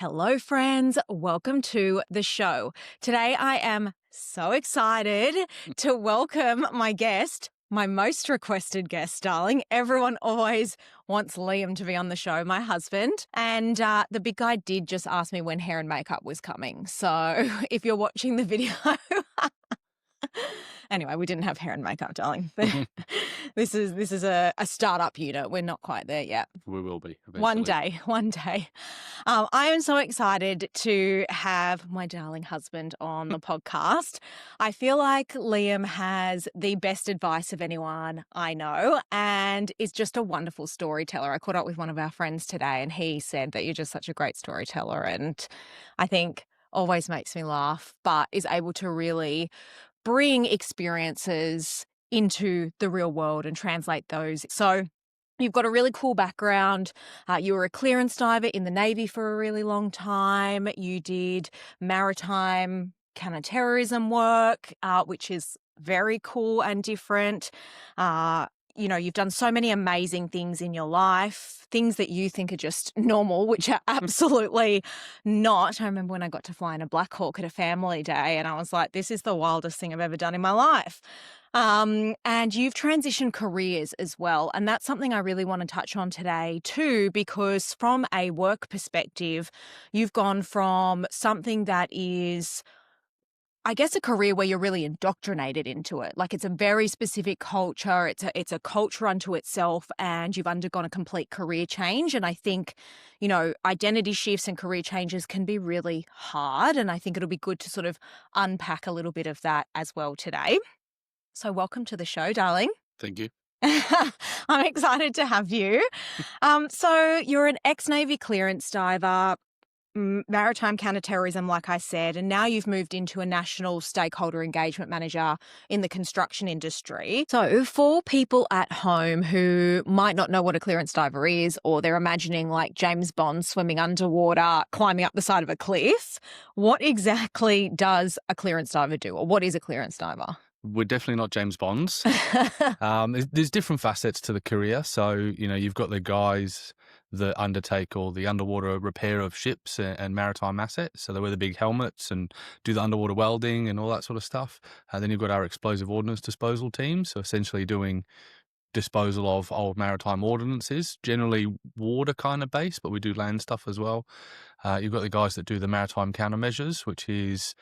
Hello, friends. Welcome to the show. Today, I am so excited to welcome my guest, my most requested guest, darling. Everyone always wants Liam to be on the show, my husband. And the big guy did just ask me when hair and makeup was coming. So if you're watching the video, anyway, we didn't have hair and makeup, darling. This is a startup unit. We're not quite there yet. We will be eventually. One day. I am so excited to have my darling husband on the podcast. I feel like Liam has the best advice of anyone I know and is just a wonderful storyteller. I caught up with one of our friends today and he said that you're just such a great storyteller, and I think always makes me laugh, but is able to really bring experiences into the real world and translate those. So you've got a really cool background. You were a clearance diver in the Navy for a really long time. You did maritime counter-terrorism work, which is very cool and different. You've done so many amazing things in your life, things that you think are just normal, which are absolutely not. I remember when I got to fly in a Black Hawk at a family day and I was like, this is the wildest thing I've ever done in my life. And you've transitioned careers as well. And that's something I really want to touch on today too, because from a work perspective, you've gone from something that is, I guess, a career where you're really indoctrinated into it. Like, it's a very specific culture. It's a culture unto itself, and you've undergone a complete career change. And I think, identity shifts and career changes can be really hard. And I think it'll be good to sort of unpack a little bit of that as well today. So welcome to the show, darling. Thank you. I'm excited to have you. So you're an ex-Navy clearance diver, maritime counter-terrorism, like I said, and now you've moved into a national stakeholder engagement manager in the construction industry. So for people at home who might not know what a clearance diver is, or they're imagining like James Bond swimming underwater, climbing up the side of a cliff, what exactly does a clearance diver do, or what is a clearance diver? We're definitely not James Bonds. There's different facets to the career. So, you've got the guys that undertake all the underwater repair of ships and maritime assets. So they wear the big helmets and do the underwater welding and all that sort of stuff. Then you've got our explosive ordnance disposal team. So essentially doing disposal of old maritime ordnances, generally water kind of based, but we do land stuff as well. You've got the guys that do the maritime countermeasures, which is,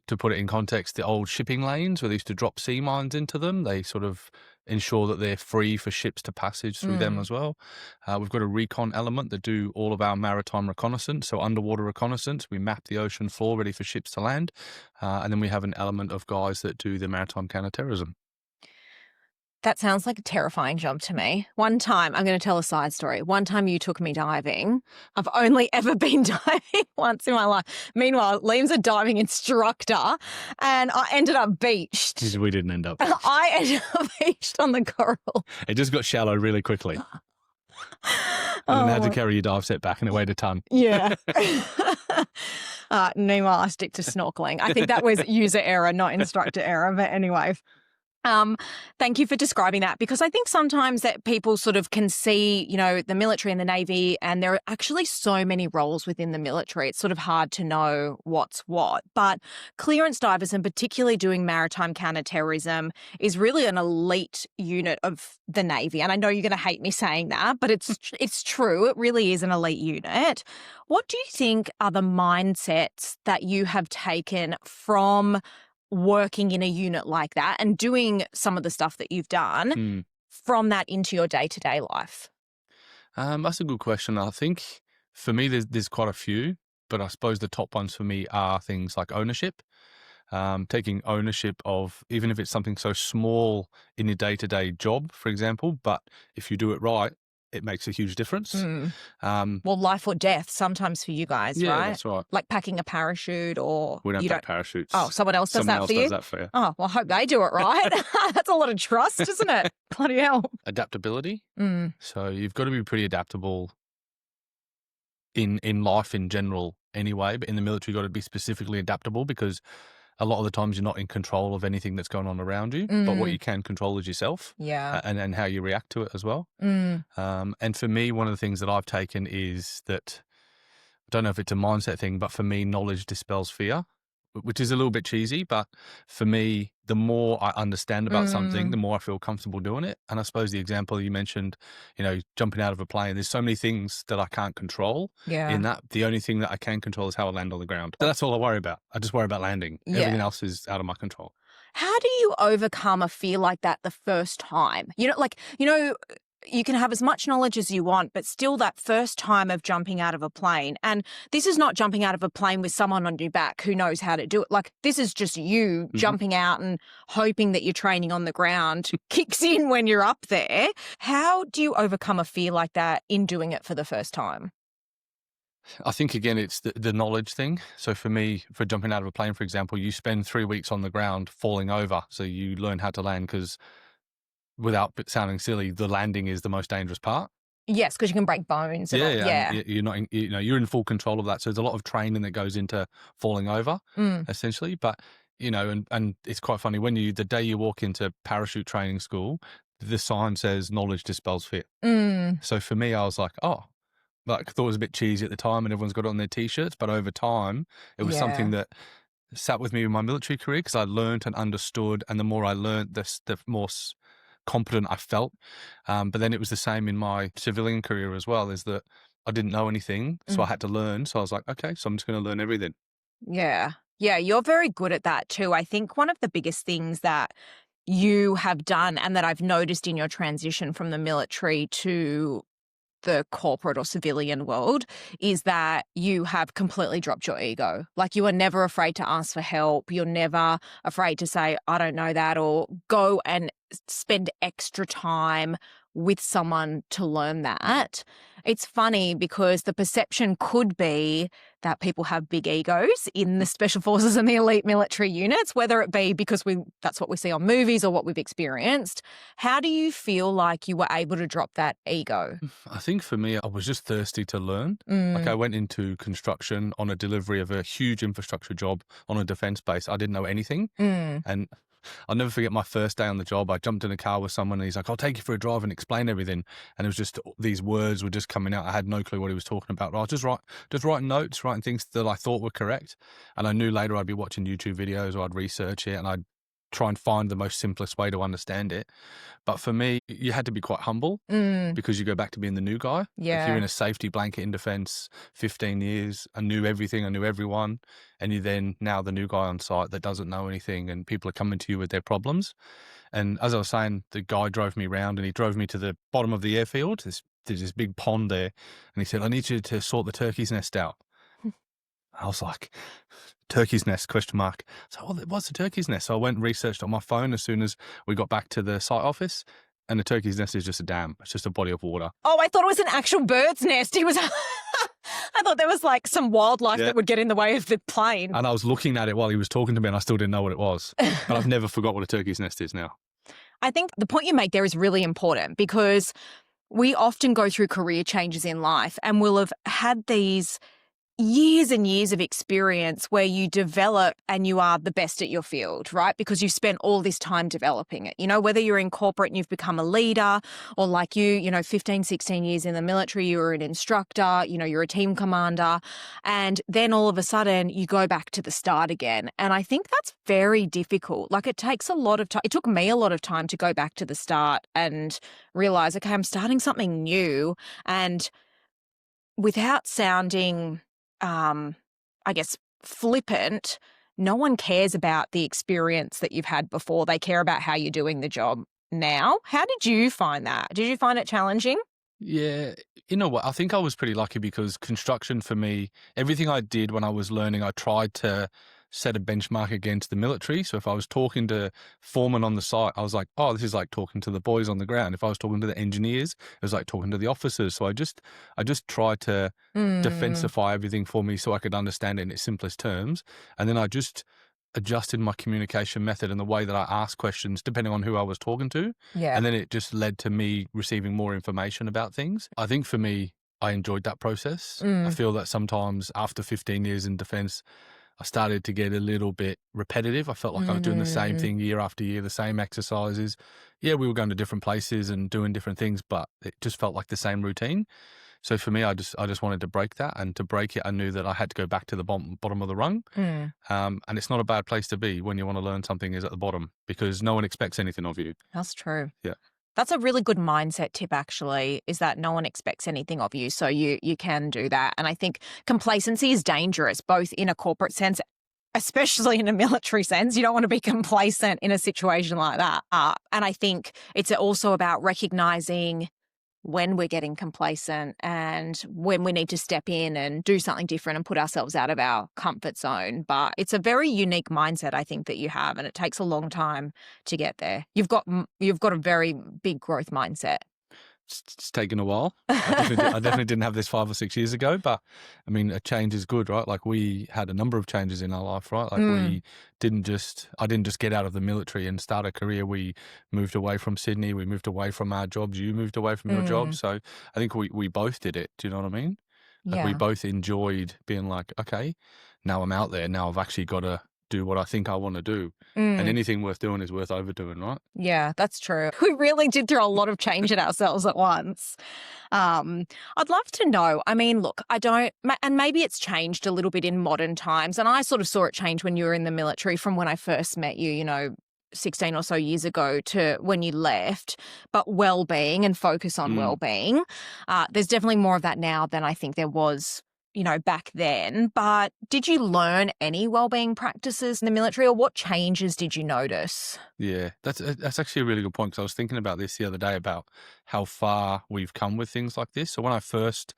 to put it in context, the old shipping lanes where they used to drop sea mines into them. They sort of ensure that they're free for ships to passage through them as well. We've got a recon element that do all of our maritime reconnaissance, so underwater reconnaissance. We map the ocean floor ready for ships to land. And then we have an element of guys that do the maritime counter-terrorism. That sounds like a terrifying job to me. One time, I'm going to tell a side story. One time you took me diving. I've only ever been diving once in my life. Meanwhile, Liam's a diving instructor and I ended up beached. We didn't end up. I ended up beached on the coral. It just got shallow really quickly. And then had to carry your dive set back and it weighed a ton. Yeah. Meanwhile, I stick to snorkeling. I think that was user error, not instructor error. But anyway. Thank you for describing that, because I think sometimes that people sort of can see, the military and the Navy, and there are actually so many roles within the military. It's sort of hard to know what's what. But clearance divers, and particularly doing maritime counter-terrorism, is really an elite unit of the Navy. And I know you're going to hate me saying that, but it's true. It really is an elite unit. What do you think are the mindsets that you have taken from working in a unit like that and doing some of the stuff that you've done from that into your day-to-day life? That's a good question. I think for me, there's quite a few, but I suppose the top ones for me are things like ownership. Taking ownership of, even if it's something so small in your day-to-day job, for example, but if you do it right, it makes a huge difference. Well, life or death sometimes for you guys, right? Yeah, that's right. Like packing a parachute, or We don't take parachutes. Oh, someone else does Someone that for you? else does that for you. Oh, well, I hope they do it right. That's a lot of trust, isn't it? Bloody hell. Adaptability. So you've got to be pretty adaptable in life in general anyway, but in the military, you've got to be specifically adaptable because a lot of the times you're not in control of anything that's going on around you, but what you can control is yourself. Yeah. And how you react to it as well. And for me, one of the things that I've taken is that don't know if it's a mindset thing, but for me, knowledge dispels fear, which is a little bit cheesy. But for me, the more I understand about something, Mm, the more I feel comfortable doing it. And I suppose the example you mentioned, jumping out of a plane, there's so many things that I can't control yeah. in that. The only thing that I can control is how I land on the ground. That's all I worry about. I just worry about landing. Everything Yeah. else is out of my control. How do you overcome a fear like that the first time? You can have as much knowledge as you want, but still that first time of jumping out of a plane. And this is not jumping out of a plane with someone on your back who knows how to do it. Like, this is just you Mhm. jumping out and hoping that your training on the ground kicks in when you're up there. How do you overcome a fear like that in doing it for the first time? I think again, it's the knowledge thing. So for me, for jumping out of a plane, for example, you spend 3 weeks on the ground falling over. So you learn how to land because without sounding silly, the landing is the most dangerous part. Yes, because you can break bones and Yeah, all. yeah, and Yeah. you're not, you're in full control of that. So there's a lot of training that goes into falling over, Mm, essentially. But and it's quite funny when the day you walk into parachute training school, the sign says knowledge dispels fear. mm, So for me, I was like, oh, like I thought it was a bit cheesy at the time, and everyone's got it on their t-shirts. But over time, it was something yeah. that sat with me in my military career because I learned and understood, and the more I learned, the more competent I felt. But then it was the same in my civilian career as well. Is that I didn't know anything, so I Mm. had to learn. So I was like, okay, so I'm just going to learn everything. Yeah. Yeah, you're very good at that too. I think one of the biggest things that you have done and that I've noticed in your transition from the military to the corporate or civilian world is that you have completely dropped your ego. Like, you are never afraid to ask for help. You're never afraid to say, I don't know that, or go and spend extra time with someone to learn that. It's funny because the perception could be that people have big egos in the special forces and the elite military units, whether it be because that's what we see on movies or what we've experienced. How do you feel like you were able to drop that ego? I think for me, I was just thirsty to learn. Like I Mm, went into construction on a delivery of a huge infrastructure job on a defense base. I didn't know anything. mm. And I'll never forget my first day on the job. I jumped in a car with someone and he's like, I'll take you for a drive and explain everything. And it was just these words were just coming out. I had no clue what he was talking about. I was just writing notes, writing things that I thought were correct. And I knew later I'd be watching YouTube videos or I'd research it and I'd try and find the most simplest way to understand it. But for me, you had to be quite humble Mm, because you go back to being the new guy. Like you're yeah. in a safety blanket in defense, 15 years. I knew everything. I knew everyone. And you're then now the new guy on site that doesn't know anything and people are coming to you with their problems. And as I was saying, the guy drove me around and he drove me to the bottom of the airfield. There's this big pond there. And he said, I need you to sort the turkey's nest out. I was like, turkey's nest, question mark. So, what's the turkey's nest? So I went and researched on my phone as soon as we got back to the site office. And the turkey's nest is just a dam. It's just a body of water. Oh, I thought it was an actual bird's nest. He was. I thought there was like some wildlife Yeah. that would get in the way of the plane. And I was looking at it while he was talking to me and I still didn't know what it was. But I've never forgot what a turkey's nest is now. I think the point you make there is really important because we often go through career changes in life and we'll have had these years and years of experience where you develop and you are the best at your field, right? Because you've spent all this time developing it. Whether you're in corporate and you've become a leader or like 15, 16 years in the military, you're an instructor, you're a team commander. And then all of a sudden you go back to the start again. And I think that's very difficult. Like, it takes a lot of time. It took me a lot of time to go back to the start and realize, okay, I'm starting something new. And without sounding, I guess, flippant, no one cares about the experience that you've had before. They care about how you're doing the job now. How did you find that? Did you find it challenging? Yeah, you know what? I think I was pretty lucky because construction for me, everything I did when I was learning, I tried to set a benchmark against the military. So if I was talking to foremen on the site, I was like, oh, this is like talking to the boys on the ground. If I was talking to the engineers, it was like talking to the officers. So I just tried to Mm, defensify everything for me so I could understand it in its simplest terms. And then I just adjusted my communication method and the way that I asked questions depending on who I was talking to. yeah. And then it just led to me receiving more information about things. I think for me, I enjoyed that process. I Mm, feel that sometimes after 15 years in defense, I started to get a little bit repetitive. I felt like I was doing the same mm, thing year after year, the same exercises. Yeah, we were going to different places and doing different things, but it just felt like the same routine. So for me, I just wanted to break that, and to break it, I knew that I had to go back to the bottom of the rung. Mm, And it's not a bad place to be when you want to learn something is at the bottom, because no one expects anything of you. that's true. Yeah. That's a really good mindset tip, actually, is that no one expects anything of you. So you can do that. And I think complacency is dangerous, both in a corporate sense, especially in a military sense. You don't want to be complacent in a situation like that. And I think it's also about recognizing when we're getting complacent and when we need to step in and do something different and put ourselves out of our comfort zone. But it's a very unique mindset, I think, that you have, and it takes a long time to get there. You've got a very big growth mindset. It's taken a while. I definitely didn't have this 5 or 6 years ago, but I mean, a change is good, right? Like, we had a number of changes in our life, right? Like, Mm, I didn't just get out of the military and start a career. We moved away from Sydney. We moved away from our jobs. You moved away from your job. mm, So I think we both did it. Do you know what I mean? Like, we yeah. both enjoyed being like, okay, now I'm out there. Now I've actually got to do what I think I want to do. And Mm. anything worth doing is worth overdoing, right? Yeah, that's true. We really did throw a lot of change at ourselves at once. I'd love to know. I mean, look, I don't, and maybe it's changed a little bit in modern times. And I sort of saw it change when you were in the military from when I first met you, 16 or so years ago to when you left. But well-being and focus on Mm. well-being, there's definitely more of that now than I think there was. Back then. But did you learn any well-being practices in the military, or what changes did you notice? Yeah, that's actually a really good point, because I was thinking about this the other day, about how far we've come with things like this. So when I first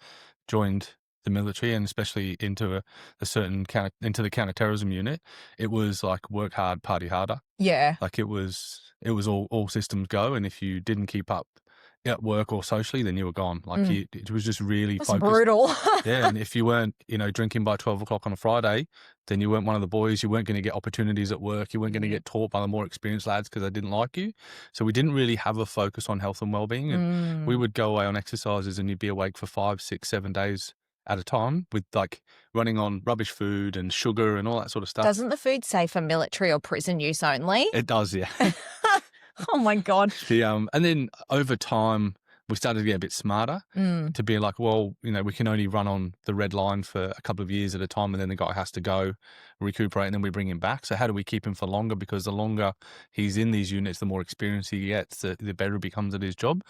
joined the military, and especially into a certain into the counter-terrorism unit, it was like work hard, party harder. Yeah. Like, it was all systems go, and if you didn't keep up at work or socially, then you were gone. Like, Mm. it was just really That's focused. brutal. Yeah, and if you weren't, drinking by 12 o'clock on a Friday, then you weren't one of the boys. You weren't going to get opportunities at work. You weren't going to get taught by the more experienced lads because they didn't like you. So we didn't really have a focus on health and well-being. And we Mm. would go away on exercises, and you'd be awake for 5, 6, 7 days at a time, with like running on rubbish food and sugar and all that sort of stuff. Doesn't the food say for military or prison use only? It does, yeah. Oh my God. And then over time, we started to get a bit smarter, Mm. to be like, well, we can only run on the red line for a couple of years at a time, and then the guy has to go recuperate, and then we bring him back. So how do we keep him for longer? Because the longer he's in these units, the more experience he gets, the better he becomes at his job.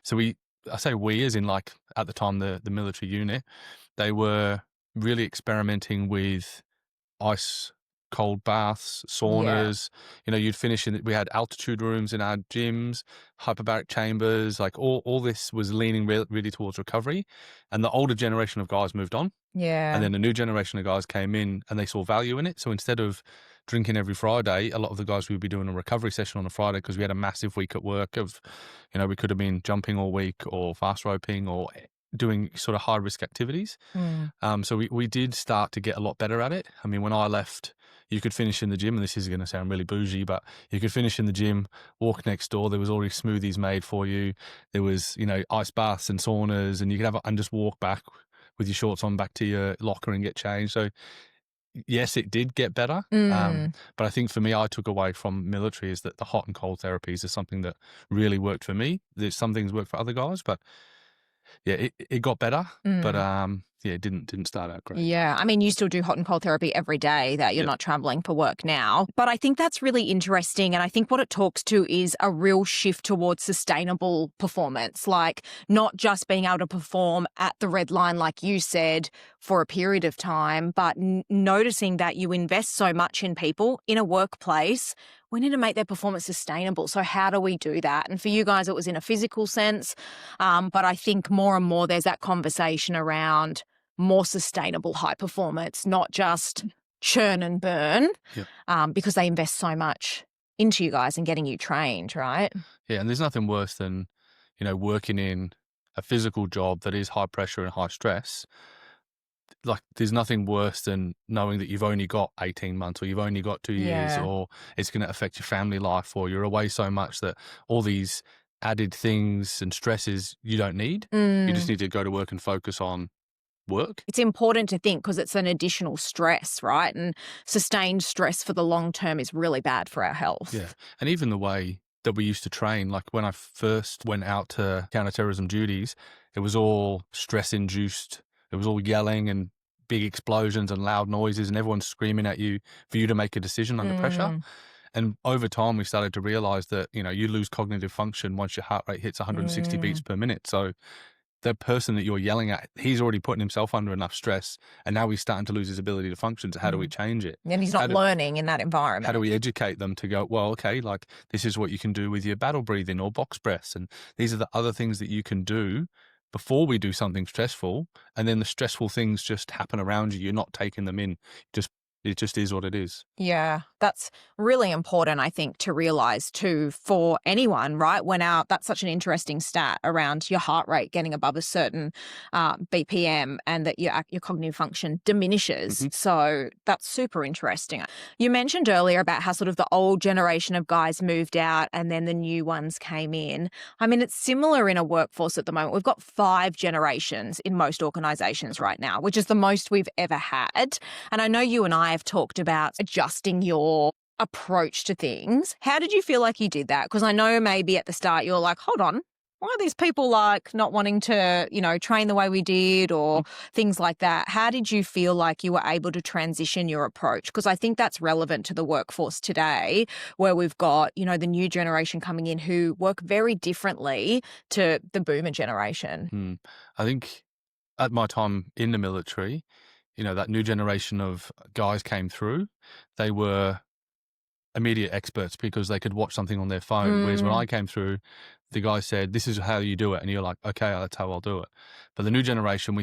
So I say we, as in, like, at the time, the military unit, they were really experimenting with ice cold baths, Yeah. saunas. You'd finish we had altitude rooms in our gyms, hyperbaric chambers. Like, all this was leaning really towards recovery. And the older generation of guys moved on, and Yeah. then a new generation of guys came in, and they saw value in it. So instead of drinking every Friday, a lot of the guys would be doing a recovery session on a Friday, because we had a massive week at work of, we could have been jumping all week, or fast roping, or doing sort of high risk activities. Mm. So we did start to get a lot better at it. I mean, when I left, you could finish in the gym, and this is going to sound really bougie, but you could finish in the gym, walk next door. There was already smoothies made for you. There was, ice baths and saunas, and you could and just walk back with your shorts on back to your locker and get changed. So yes, it did get better. Mm. But I think for me, I took away from military is that the hot and cold therapies is something that really worked for me. There's some things work for other guys, but yeah, it got better. But Mm. yeah, it didn't start out great. Yeah. I mean, you still do hot and cold therapy every day that you're Yeah. not traveling for work now. But I think that's really interesting. And I think what it talks to is a real shift towards sustainable performance, like not just being able to perform at the red line, like you said, for a period of time, but noticing that you invest so much in people in a workplace. We need to make their performance sustainable. So how do we do that? And for you guys, it was in a physical sense. But I think more and more there's that conversation around more sustainable high performance, not just churn and burn, Yep. because they invest so much into you guys and getting you trained, right? Yeah, and there's nothing worse than, working in a physical job that is high pressure and high stress. Like, there's nothing worse than knowing that you've only got 18 months, or you've only got 2 years, Yeah. or it's going to affect your family life, or you're away so much that all these added things and stresses you don't need. You just Mm. need to go to work and focus on work. It's important to think because it's an additional stress, right? And sustained stress for the long term is really bad for our health. Yeah. And even the way that we used to train. Like when I first went out to counter-terrorism duties, it was all stress-induced. It was all yelling and big explosions and loud noises and everyone screaming at you for you to make a decision under pressure. Mm, And over time, we started to realize that, you lose cognitive function once your heart rate hits 160 beats mm, per minute. So the person that you're yelling at, he's already putting himself under enough stress, and now he's starting to lose his ability to function. So how do we mm. change it? And he's How not do, learning in that how do environment. we educate them to go, well, okay, like this is what you can do with your battle breathing or box breaths, and these are the other things that you can do before we do something stressful, and then the stressful things just happen around you. You're not taking them in. It just is what it is. Yeah, that's really important, I think, to realize too for anyone, right? That's such an interesting stat around your heart rate getting above a certain BPM and that your cognitive function diminishes. Mm-hmm. So that's super interesting. You mentioned earlier about how sort of the old generation of guys moved out and then the new ones came in. I mean, it's similar in a workforce at the moment. We've got 5 generations in most organizations right now, which is the most we've ever had. And I know you and I have talked about adjusting your approach to things. How did you feel like you did that? Because I know maybe at the start you're like, hold on, why are these people like not wanting to, train the way we did or things like that? How did you feel like you were able to transition your approach? Because I think that's relevant to the workforce today, where we've got, the new generation coming in who work very differently to the boomer generation. I think at my time in the military, that new generation of guys came through. They were immediate experts because they could watch something on their phone. Whereas when Mm, I came through, the guy said, "This is how you do it," and you're like, "Okay, that's how I'll do it." But the new generation,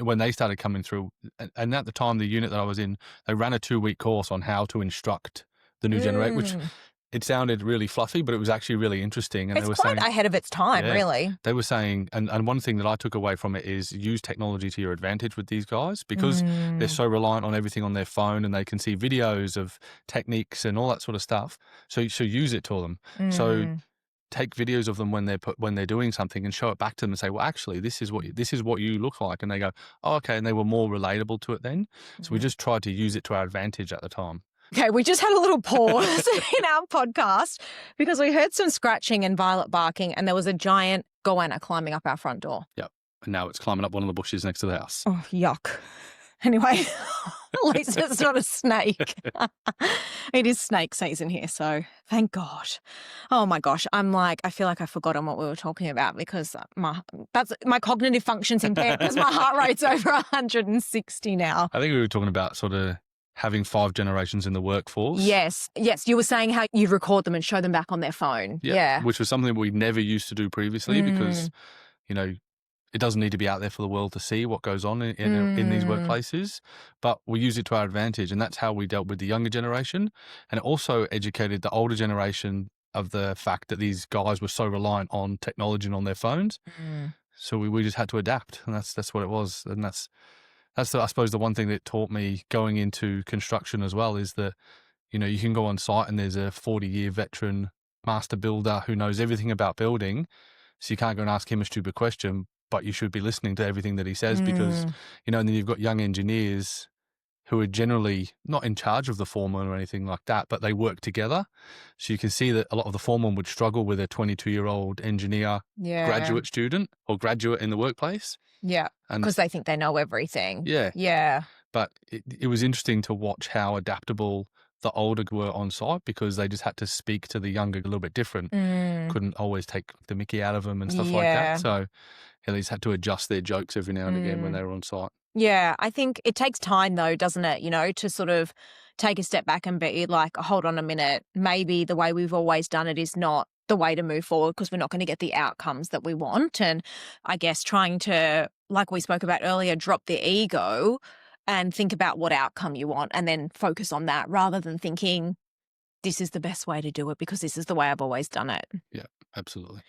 when they started coming through, and at the time, the unit that I was in, they ran a 2-week course on how to instruct the new generation, which mm. it sounded really fluffy, but it was actually really interesting. And they It's were quite saying, ahead of its time, yeah, really. they were saying, and one thing that I took away from it is use technology to your advantage with these guys because they're Mm, so reliant on everything on their phone and they can see videos of techniques and all that sort of stuff. So use it to them. So mm, take videos of them when they're doing something and show it back to them and say, well, actually, this is what you look like. And they go, oh, okay. And they were more relatable to it then. So we mm. just tried to use it to our advantage at the time. Okay, we just had a little pause in our podcast because we heard some scratching and violent barking, and there was a giant goanna climbing up our front door. Yep. And now it's climbing up one of the bushes next to the house. Oh, yuck. Anyway, at least it's not a snake. It is snake season here, so thank God. Oh my gosh, I feel like I've forgotten what we were talking about because my cognitive function's impaired because my heart rate's over 160 now. I think we were talking about sort of having 5 generations in the workforce. Yes, you were saying how you'd record them and show them back on their phone. Yeah. Which was something we never used to do previously because, you know, it doesn't need to be out there for the world to see what goes on in these workplaces, but we use it to our advantage. And that's how we dealt with the younger generation. And it also educated the older generation of the fact that these guys were so reliant on technology and on their phones. So we just had to adapt. And that's what it was. And that's I suppose the one thing that taught me going into construction as well is that, you know, you can go on site and there's a 40-year veteran master builder who knows everything about building. So you can't go and ask him a stupid question, but you should be listening to everything that he says because, you know, and then you've got young engineers who are generally not in charge of the foreman or anything like that, but they work together. So you can see that a lot of the foremen would struggle with a 22-year-old engineer graduate student or graduate in the workplace. Yeah, And because they think they know everything. yeah, Yeah. but it was interesting to watch how adaptable the older were on site because they just had to speak to the younger a little bit different. Couldn't always take the mickey out of them and stuff like Yeah. that. So they just had to adjust their jokes every now and again when they were on site. Yeah, I think it takes time though, doesn't it? You know, to sort of take a step back and be like, hold on a minute, maybe the way we've always done it is not the way to move forward because we're not going to get the outcomes that we want. And I guess trying to, like we spoke about earlier, drop the ego and think about what outcome you want and then focus on that rather than thinking this is the best way to do it because this is the way I've always done it. Yeah, absolutely.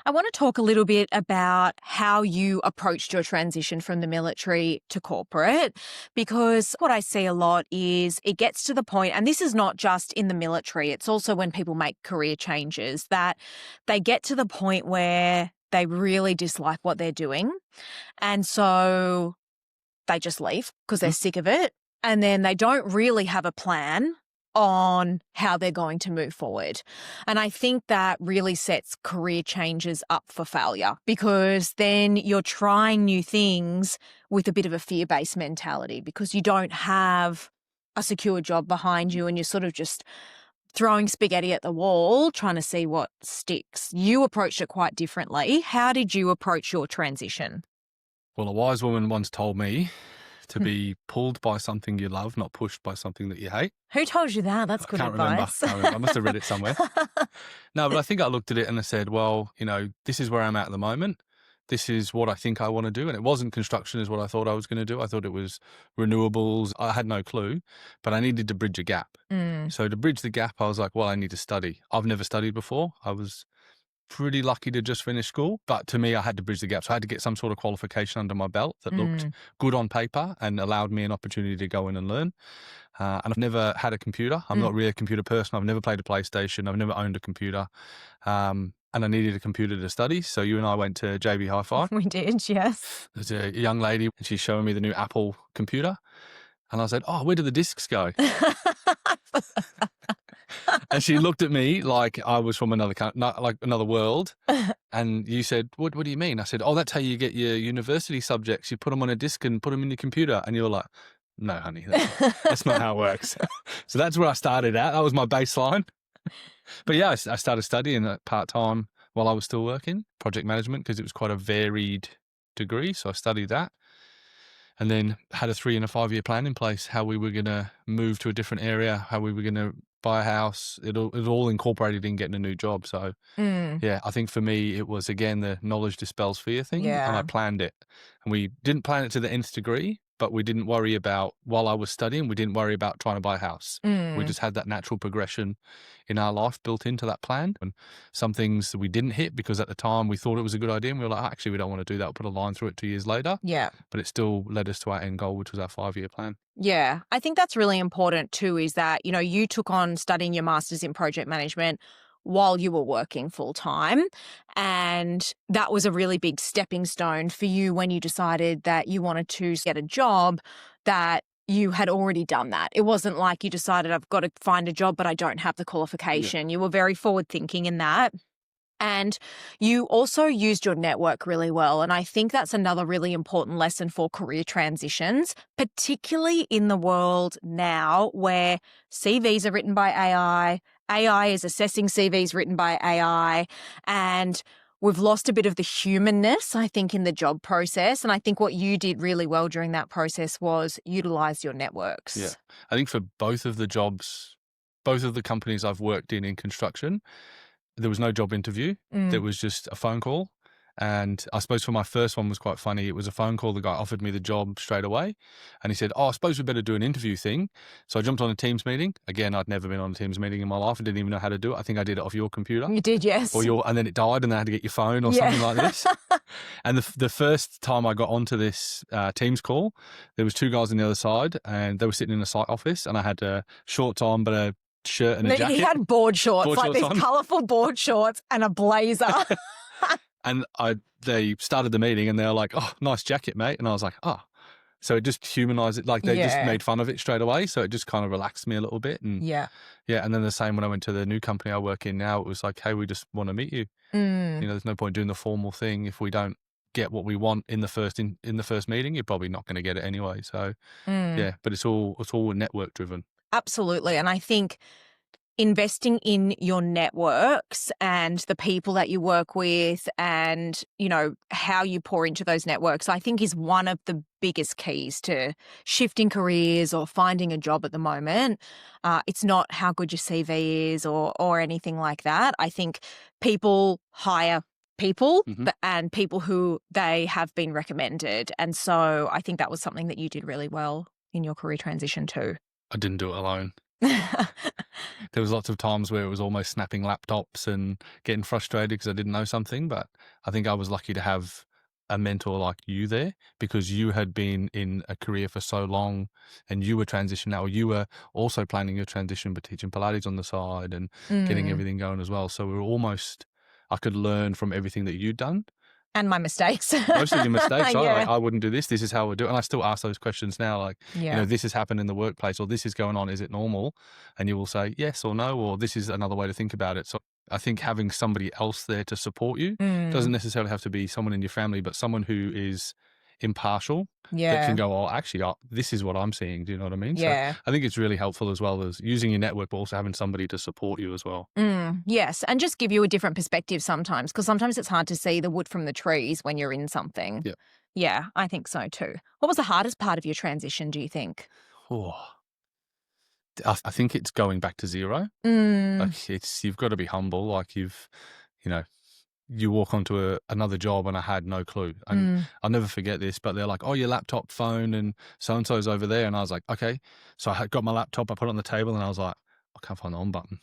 I want to talk a little bit about how you approached your transition from the military to corporate, because what I see a lot is it gets to the point, and this is not just in the military, it's also when people make career changes, that they get to the point where they really dislike what they're doing. And so they just leave because they're sick of it. And then they don't really have a plan on how they're going to move forward. And I think that really sets career changes up for failure, because then you're trying new things with a bit of a fear-based mentality, because you don't have a secure job behind you and you're sort of just throwing spaghetti at the wall, trying to see what sticks. You approached it quite differently. How did you approach your transition? Well, a wise woman once told me to be pulled by something you love, not pushed by something that you hate. Who told you that? That's I good can't remember. advice. I must have read it somewhere. No, but I think I looked at it and I said, well, this is where I'm at the moment. This is what I think I want to do. And it wasn't construction is what I thought I was going to do. I thought it was renewables. I had no clue, but I needed to bridge a gap. Mm, So to bridge the gap, I was like, well, I need to study. I've never studied before. I was pretty lucky to just finish school, but to me, I had to bridge the gap. So I had to get some sort of qualification under my belt that looked good on paper and allowed me an opportunity to go in and learn. And I've never had a computer. I'm not really a computer person. I've never played a PlayStation. I've never owned a computer. And I needed a computer to study. So you and I went to JB Hi-Fi. we did, yes. There's a young lady, and she's showing me the new Apple computer. And I said, oh, where do the discs go? And she looked at me like I was from another country, like another world. And you said, what do you mean? I said, oh, that's how you get your university subjects. You put them on a disc and put them in your computer. And you were like, no, honey, that's not how it works. So that's where I started at. That was my baseline. But yeah, I started studying part-time while I was still working, project management, because it was quite a varied degree. So I studied that. And then had a 3 and a 5 year plan in place, how we were going to move to a different area, how we were going to buy a house. It all incorporated in getting a new job. So yeah, I think for me, it was, again, the knowledge dispels fear thing. Yeah. And I planned it. And we didn't plan it to the nth degree, but we didn't worry about, while I was studying, we didn't worry about trying to buy a house. We just had that natural progression in our life built into that plan. And some things we didn't hit because at the time we thought it was a good idea. And we were like, oh, actually, we don't want to do that. We'll put a line through it 2 years later. Yeah. But it still led us to our end goal, which was our 5-year plan. Yeah. I think that's really important too, is that, you took on studying your master's in project management while you were working full time. And that was a really big stepping stone for you when you decided that you wanted to get a job, that you had already done that. It wasn't like you decided, I've got to find a job, but I don't have the qualification. Yeah. You were very forward thinking in that. And you also used your network really well. And I think that's another really important lesson for career transitions, particularly in the world now where CVs are written by AI, AI is assessing CVs written by AI, and we've lost a bit of the humanness, I think, in the job process. And I think what you did really well during that process was utilize your networks. Yeah. I think for both of the jobs, both of the companies I've worked in construction, there was no job interview. There was just a phone call. And I suppose for my first one was quite funny. It was a phone call. The guy offered me the job straight away. And he said, oh, I suppose we better do an interview thing. So I jumped on a Teams meeting. Again, I'd never been on a Teams meeting in my life. I didn't even know how to do it. I think I did it off your computer. You did, yes. And then it died and I had to get your phone or something like this. And the first time I got onto this Teams call, there was 2 guys on the other side and they were sitting in a site office and I had shorts on, but a shirt and a jacket. He had board shorts, like these on. colourful board shorts and a blazer. And they started the meeting and they were like, oh, nice jacket, mate. And I was like, oh. So it just humanized it. Like they just made fun of it straight away. So it just kind of relaxed me a little bit. And yeah. And then the same when I went to the new company I work in now, it was like, hey, we just want to meet you. There's no point doing the formal thing. If we don't get what we want in the first meeting, you're probably not going to get it anyway. So yeah, but it's all network driven. Absolutely. And I think investing in your networks and the people that you work with and, how you pour into those networks, I think is one of the biggest keys to shifting careers or finding a job at the moment. It's not how good your CV is or anything like that. I think people hire people and people who they have been recommended. And so I think that was something that you did really well in your career transition too. I didn't do it alone. There was lots of times where it was almost snapping laptops and getting frustrated because I didn't know something. But I think I was lucky to have a mentor like you there because you had been in a career for so long and you were transitioning now. You were also planning your transition but teaching Pilates on the side and getting everything going as well. So we were almost, I could learn from everything that you'd done. And my mistakes. Most of your mistakes, right? Yeah. Like, I wouldn't do this. This is how we do it. And I still ask those questions now. Like, Yeah. this has happened in the workplace, or this is going on. Is it normal? And you will say yes or no, or this is another way to think about it. So I think having somebody else there to support you doesn't necessarily have to be someone in your family, but someone who is impartial that can go, oh, actually, this is what I'm seeing. Do you know what I mean? Yeah. So I think it's really helpful as well as using your network, but also having somebody to support you as well. Yes, and just give you a different perspective sometimes, because sometimes it's hard to see the wood from the trees when you're in something. Yeah. Yeah, I think so too. What was the hardest part of your transition, do you think? Oh, I think it's going back to zero. Like you've got to be humble. Like you walk onto another job and I had no clue. And I'll never forget this, but they're like, oh, your laptop, phone, and so-and-so's over there. And I was like, okay. So I got my laptop, I put it on the table and I was like, I can't find the on button.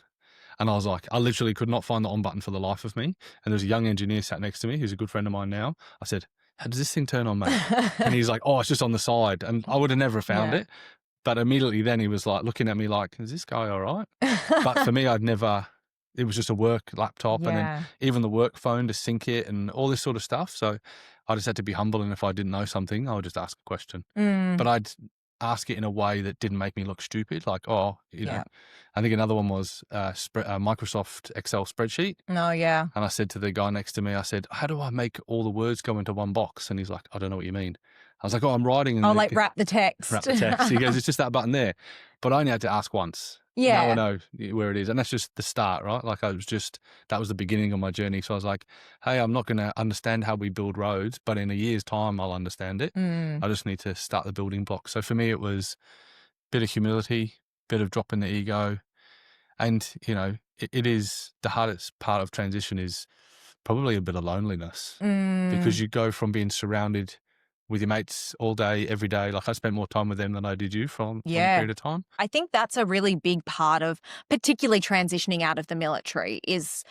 And I was like, I literally could not find the on button for the life of me. And there was a young engineer sat next to me who's a good friend of mine now. I said, how does this thing turn on, mate? And he's like, oh, it's just on the side. And I would have never found it. But immediately then he was like looking at me like, is this guy all right? But for me, it was just a work laptop and then even the work phone to sync it and all this sort of stuff. So I just had to be humble. And if I didn't know something, I would just ask a question. But I'd ask it in a way that didn't make me look stupid. Like, oh, I think another one was Microsoft Excel spreadsheet. Oh, yeah. And I said to the guy next to me, I said, how do I make all the words go into one box? And he's like, I don't know what you mean. I was like, oh, I'm writing. And like wrap the text. Wrap the text. He goes, it's just that button there. But I only had to ask once. Yeah. Now I know where it is. And that's just the start, right? Like that was the beginning of my journey. So I was like, hey, I'm not going to understand how we build roads, but in a year's time, I'll understand it. I just need to start the building blocks. So for me, it was a bit of humility, bit of dropping the ego. And, it is the hardest part of transition is probably a bit of loneliness because you go from being surrounded with your mates all day, every day. Like I spent more time with them than I did you for a period of time. I think that's a really big part of particularly transitioning out of the military is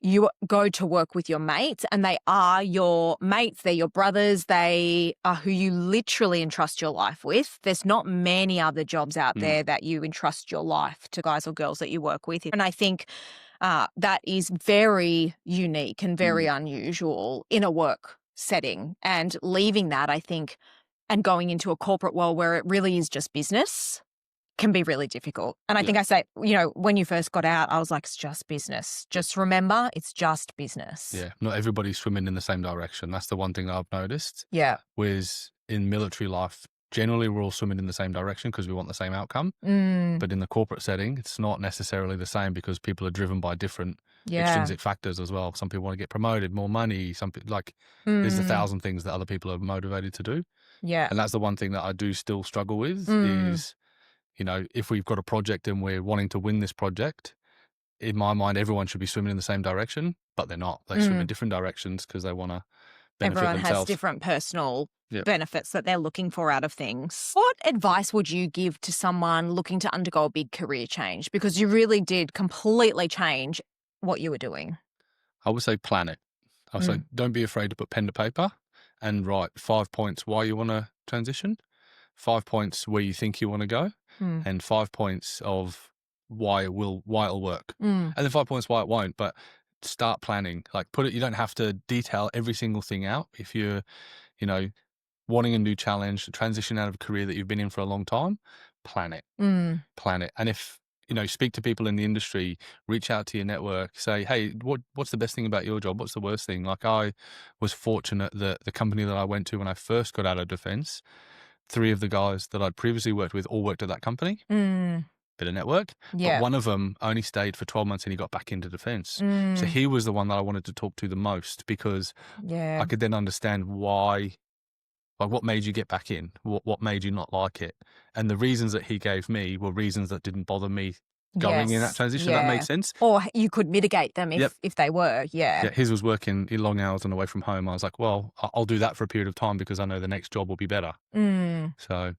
you go to work with your mates and they are your mates, they're your brothers, they are who you literally entrust your life with. There's not many other jobs out there that you entrust your life to guys or girls that you work with. And I think that is very unique and very unusual in a work setting, and leaving that, I think, and going into a corporate world where it really is just business can be really difficult. And I think I say, when you first got out, I was like, it's just business. Just remember, it's just business. Yeah. Not everybody's swimming in the same direction. That's the one thing that I've noticed. Yeah. Whereas in military life, generally we're all swimming in the same direction because we want the same outcome. But in the corporate setting, it's not necessarily the same because people are driven by different extrinsic factors as well. Some people want to get promoted, more money. Some people there's 1,000 things that other people are motivated to do. Yeah. And that's the one thing that I do still struggle with is, if we've got a project and we're wanting to win this project, in my mind, everyone should be swimming in the same direction, but they're not. They swim in different directions because they want to benefit Everyone themselves. has different personal benefits that they're looking for out of things. What advice would you give to someone looking to undergo a big career change? Because you really did completely change what you were doing. I would say plan it. I would say don't be afraid to put pen to paper and write 5 points why you want to transition, 5 points where you think you want to go, and 5 points of why it'll work. And then 5 points why it won't. But start planning. Like you don't have to detail every single thing out. If you're, wanting a new challenge, transition out of a career that you've been in for a long time, plan it. Plan it. And if speak to people in the industry, reach out to your network, say, hey, what's the best thing about your job? What's the worst thing? Like I was fortunate that the company that I went to when I first got out of defense, 3 of the guys that I'd previously worked with all worked at that company. Bit of network. Yeah. But one of them only stayed for 12 months and he got back into defense. So he was the one that I wanted to talk to the most because I could then understand why, what made you get back in? What made you not like it? And the reasons that he gave me were reasons that didn't bother me going in that transition. That makes sense. Or you could mitigate them if they were. Yeah. His was working in long hours and away from home. I was like, well, I'll do that for a period of time because I know the next job will be better. So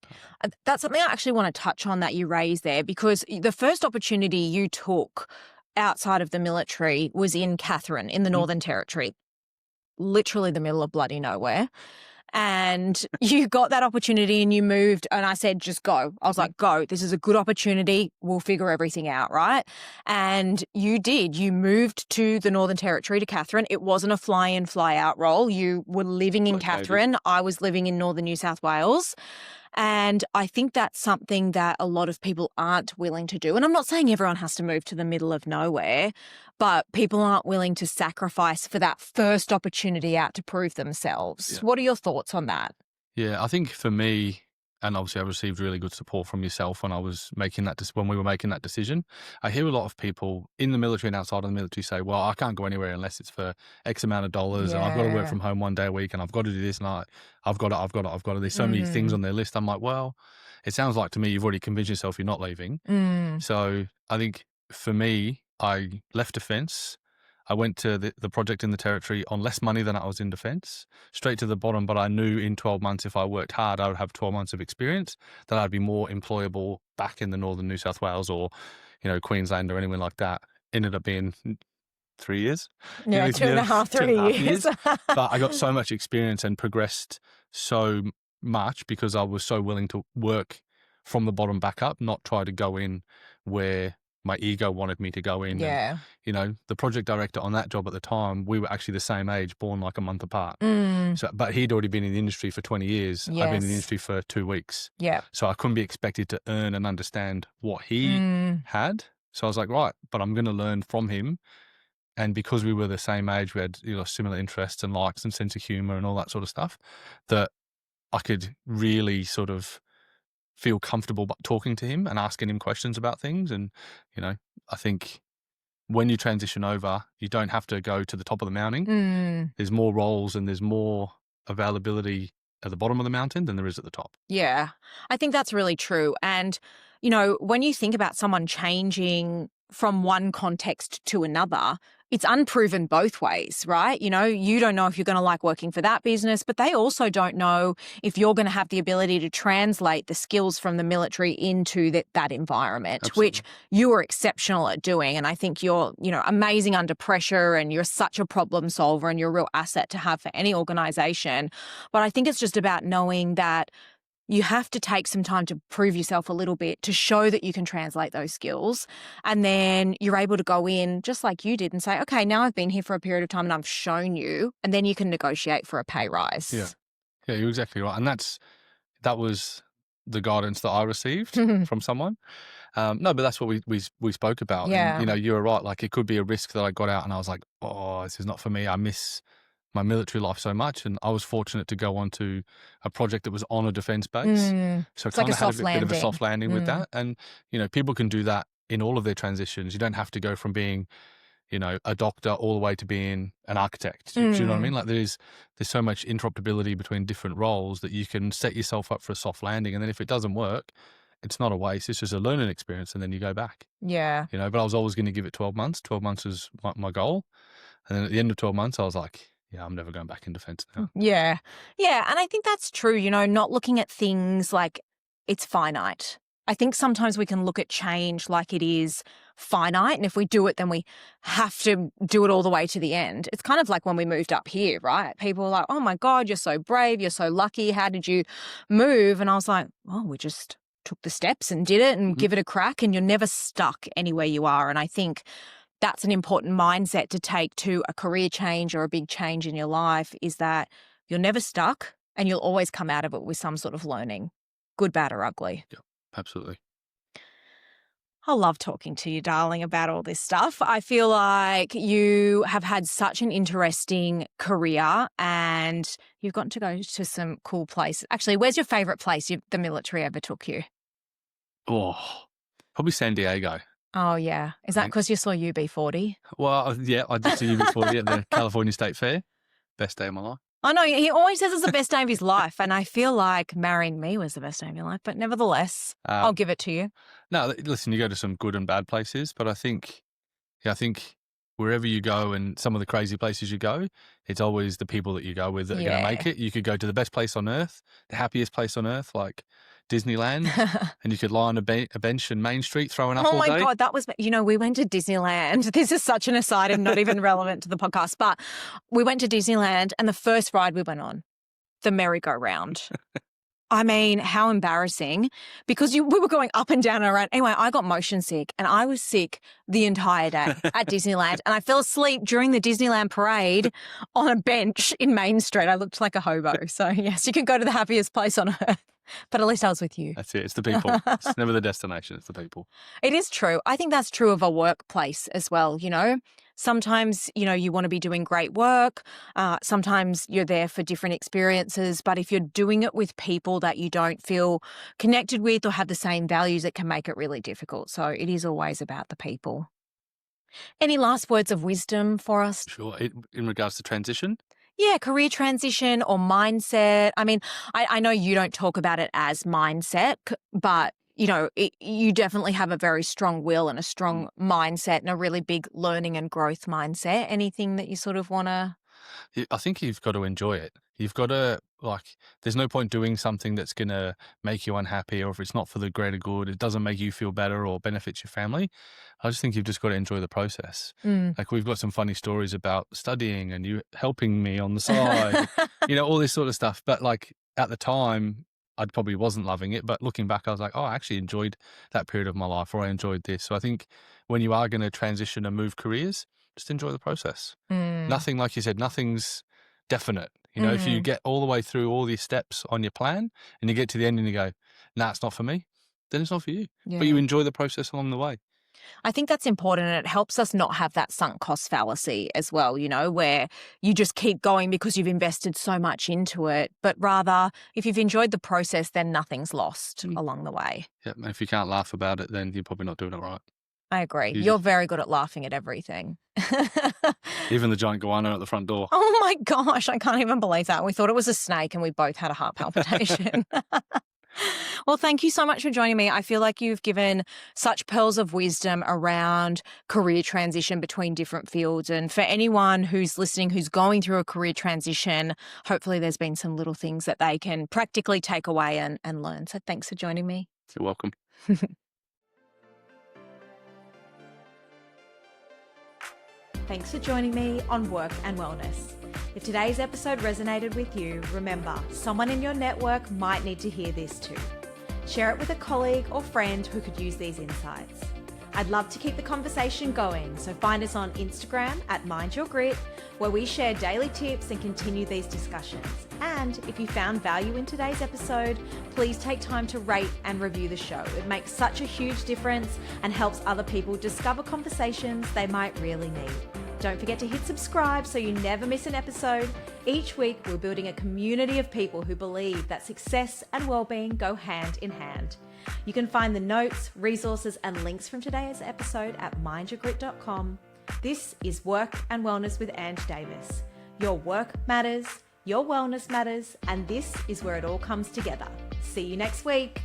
that's something I actually want to touch on that you raised there, because the first opportunity you took outside of the military was in Katherine in the Northern Territory, literally the middle of bloody nowhere. and you got that opportunity and you moved, and I said, just go. I was like, go. This is a good opportunity. We'll figure everything out, right? And you did. You moved to the Northern Territory, to Katherine. It wasn't a fly-in, fly-out role. You were living in Katherine. I was living in Northern New South Wales. And I think that's something that a lot of people aren't willing to do. And I'm not saying everyone has to move to the middle of nowhere, but people aren't willing to sacrifice for that first opportunity out to prove themselves. Yeah. What are your thoughts on that? Yeah, I think for me, and obviously I received really good support from yourself when I was making that when we were making that decision. I hear a lot of people in the military and outside of the military say, "Well, I can't go anywhere unless it's for X amount of dollars, and I've got to work from home one day a week, and I've got to do this, and I've got to." There's so many things on their list. I'm like, well, it sounds like to me you've already convinced yourself you're not leaving. So I think for me, I left defence. I went to the project in the Territory on less money than I was in defence, straight to the bottom, but I knew in 12 months, if I worked hard, I would have 12 months of experience, that I'd be more employable back in the Northern New South Wales or, Queensland or anywhere like that. Ended up being 3 years. Yeah, 2.5, 3 years. But I got so much experience and progressed so much because I was so willing to work from the bottom back up, not try to go in where my ego wanted me to go in. Yeah. And, the project director on that job at the time, we were actually the same age, born like a month apart. So, but he'd already been in the industry for 20 years. I've been in the industry for 2 weeks. Yeah. So I couldn't be expected to earn and understand what he had. So I was like, right, but I'm going to learn from him. And because we were the same age, we had similar interests and likes and sense of humor and all that sort of stuff, that I could really sort of feel comfortable talking to him and asking him questions about things. And, I think when you transition over, you don't have to go to the top of the mountain. There's more roles and there's more availability at the bottom of the mountain than there is at the top. Yeah, I think that's really true. And, when you think about someone changing from one context to another, it's unproven both ways, right? You don't know if you're going to like working for that business, but they also don't know if you're going to have the ability to translate the skills from the military into that environment, Absolutely. which you are exceptional at doing. And I think you're, amazing under pressure, and you're such a problem solver, and you're a real asset to have for any organization. But I think it's just about knowing that you have to take some time to prove yourself a little bit, to show that you can translate those skills. And then you're able to go in just like you did and say, okay, now I've been here for a period of time and I've shown you, and then you can negotiate for a pay rise. Yeah, you're exactly right. And that was the guidance that I received from someone. No, but that's what we spoke about. Yeah. And, you were right. Like, it could be a risk that I got out and I was like, oh, this is not for me. I miss my military life so much. And I was fortunate to go on to a project that was on a defence base. So It's like kind a of had soft a bit of a landing. soft landing with that. And, people can do that in all of their transitions. You don't have to go from being, a doctor all the way to being an architect. Do you know what I mean? Like, there's so much interoperability between different roles that you can set yourself up for a soft landing. And then if it doesn't work, it's not a waste. It's just a learning experience. And then you go back. Yeah. But I was always going to give it 12 months. 12 months was my goal. And then at the end of 12 months, I was like, yeah, I'm never going back in defence now. Yeah. Yeah. And I think that's true, not looking at things like it's finite. I think sometimes we can look at change like it is finite. And if we do it, then we have to do it all the way to the end. It's kind of like when we moved up here, right? People were like, oh my God, you're so brave. You're so lucky. How did you move? And I was like, oh, we just took the steps and did it and give it a crack. And you're never stuck anywhere you are. And I think that's an important mindset to take to a career change or a big change in your life, is that you're never stuck and you'll always come out of it with some sort of learning, good, bad, or ugly. Yeah, absolutely. I love talking to you, darling, about all this stuff. I feel like you have had such an interesting career and you've gotten to go to some cool places. Actually, where's your favourite place the military ever took you? Oh, probably San Diego. Oh, yeah. Is that because you saw UB40? Well, yeah, I did see UB40 at the California State Fair. Best day of my life. I know, he always says it's the best day of his life, and I feel like marrying me was the best day of your life, but nevertheless, I'll give it to you. No, listen, you go to some good and bad places, but I think wherever you go and some of the crazy places you go, it's always the people that you go with that are going to make it. You could go to the best place on earth, the happiest place on earth, like Disneyland, and you could lie on a bench in Main Street throwing up all day. Oh my God, that was, we went to Disneyland. This is such an aside and not even relevant to the podcast, but we went to Disneyland and the first ride we went on, the merry-go-round. I mean, how embarrassing, because we were going up and down and around. Anyway, I got motion sick and I was sick the entire day at Disneyland, and I fell asleep during the Disneyland parade on a bench in Main Street. I looked like a hobo. So yes, you can go to the happiest place on earth, but at least I was with you. That's it. It's the people. It's never the destination. It's the people. It is true. I think that's true of a workplace as well, you know. Sometimes, you know, you want to be doing great work. Sometimes you're there for different experiences. But if you're doing it with people that you don't feel connected with or have the same values, it can make it really difficult. So it is always about the people. Any last words of wisdom for us? Sure. In regards to transition? Yeah, career transition or mindset. I mean, I know you don't talk about it as mindset, but you know, you definitely have a very strong will and a strong mindset and a really big learning and growth mindset. Anything that you sort of want to... I think you've got to enjoy it. You've got to, there's no point doing something that's going to make you unhappy, or if it's not for the greater good, it doesn't make you feel better or benefits your family. I just think you've just got to enjoy the process. Like, we've got some funny stories about studying and you helping me on the side, you know, all this sort of stuff. But like at the time, I probably wasn't loving it, but looking back, I was like, oh, I actually enjoyed that period of my life, or I enjoyed this. So I think when you are going to transition and move careers, just enjoy the process. Nothing, like you said, nothing's definite. You know, if you get all the way through all these steps on your plan and you get to the end and you go, nah, it's not for me, then it's not for you. Yeah. But you enjoy the process along the way. I think that's important, and it helps us not have that sunk cost fallacy as well, you know, where you just keep going because you've invested so much into it, but rather if you've enjoyed the process, then nothing's lost along the way. Yeah, and if you can't laugh about it, then you're probably not doing it right. I agree. You're very good at laughing at everything. Even the giant goanna at the front door. Oh my gosh, I can't even believe that. We thought it was a snake and we both had a heart palpitation. Well, thank you so much for joining me. I feel like you've given such pearls of wisdom around career transition between different fields. And for anyone who's listening, who's going through a career transition, hopefully there's been some little things that they can practically take away and learn. So thanks for joining me. You're welcome. Thanks for joining me on Work and Wellness. If today's episode resonated with you, remember, someone in your network might need to hear this too. Share it with a colleague or friend who could use these insights. I'd love to keep the conversation going, so find us on Instagram at Mind Your Grit, where we share daily tips and continue these discussions. And if you found value in today's episode, please take time to rate and review the show. It makes such a huge difference and helps other people discover conversations they might really need. Don't forget to hit subscribe so you never miss an episode. Each week, we're building a community of people who believe that success and well-being go hand in hand. You can find the notes, resources, and links from today's episode at mindyourgrit.com. This is Work and Wellness with Ange Davis. Your work matters, your wellness matters, and this is where it all comes together. See you next week.